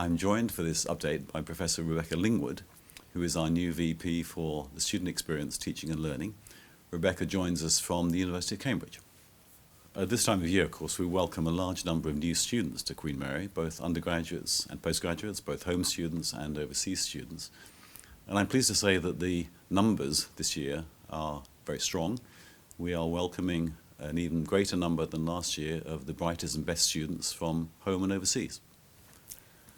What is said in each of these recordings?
I'm joined for this update by Professor Rebecca Lingwood, who is our new VP for the Student Experience, Teaching and Learning. Rebecca joins us from the University of Cambridge. At this time of year, of course, we welcome a large number of new students to Queen Mary, both undergraduates and postgraduates, both home students and overseas students. And I'm pleased to say that the numbers this year are very strong. We are welcoming an even greater number than last year of the brightest and best students from home and overseas.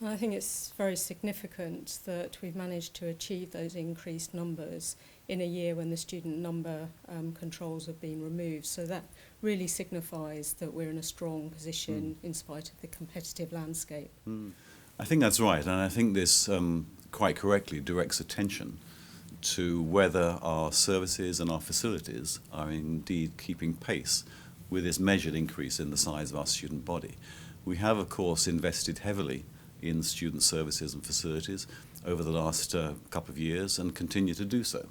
I think it's very significant that we've managed to achieve those increased numbers in a year when the student number controls have been removed. So that really signifies that we're in a strong position in spite of the competitive landscape. I think that's right, and I think this quite correctly directs attention to whether our services and our facilities are indeed keeping pace with this measured increase in the size of our student body. We have, of course, invested heavily in student services and facilities over the last couple of years and continue to do so.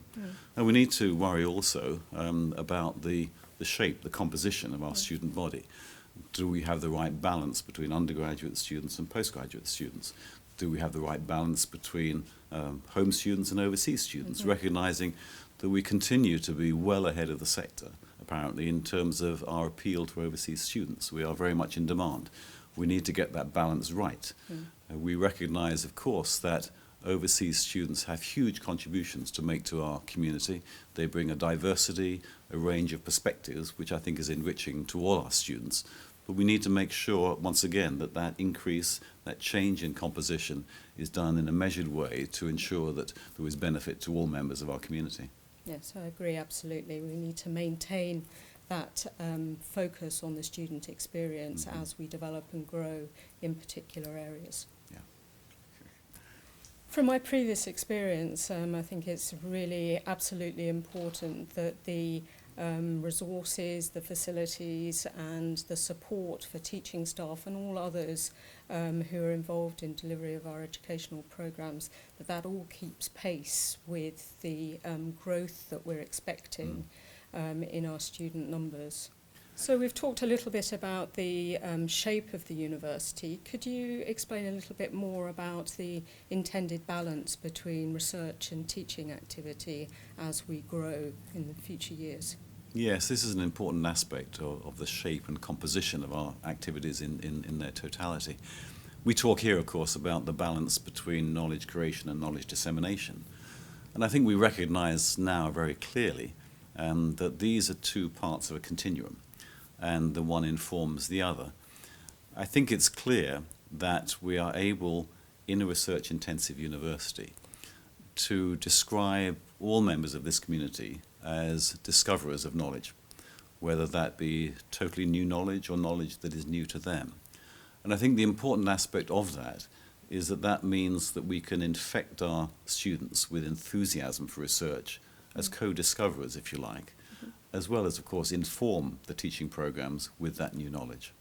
And we need to worry also about the shape, the composition of our student body. Do we have the right balance between undergraduate students and postgraduate students? Do we have the right balance between home students and overseas students, recognizing that we continue to be well ahead of the sector, apparently, in terms of our appeal to overseas students. We are very much in demand. We need to get that balance right. We recognize, of course, that overseas students have huge contributions to make to our community. They bring a diversity, a range of perspectives, which I think is enriching to all our students. But we need to make sure, once again, that that increase, that change in composition is done in a measured way to ensure that there is benefit to all members of our community. Yes, I agree, absolutely. We need to maintain that focus on the student experience as we develop and grow in particular areas. From my previous experience, I think it's really absolutely important that the resources, the facilities and the support for teaching staff and all others who are involved in delivery of our educational programmes, that all keeps pace with the growth that we're expecting in our student numbers. So we've talked a little bit about the shape of the university. Could you explain a little bit more about the intended balance between research and teaching activity as we grow in the future years? Yes, this is an important aspect of the shape and composition of our activities in their totality. We talk here, of course, about the balance between knowledge creation and knowledge dissemination. And I think we recognize now very clearly that these are two parts of a continuum, and the one informs the other. I think it's clear that we are able, in a research-intensive university, to describe all members of this community as discoverers of knowledge, whether that be totally new knowledge or knowledge that is new to them. And I think the important aspect of that is that that means that we can infect our students with enthusiasm for research as co-discoverers, if you like, as well as, of course, inform the teaching programs with that new knowledge.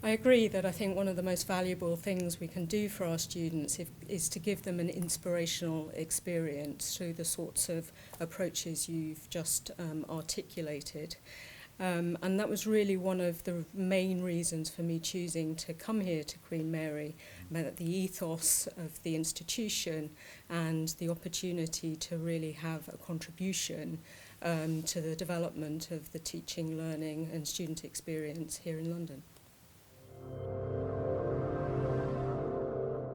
I agree that I think one of the most valuable things we can do for our students is to give them an inspirational experience through the sorts of approaches you've just articulated. And that was really one of the main reasons for me choosing to come here to Queen Mary, about the ethos of the institution and the opportunity to really have a contribution to the development of the teaching, learning and student experience here in London.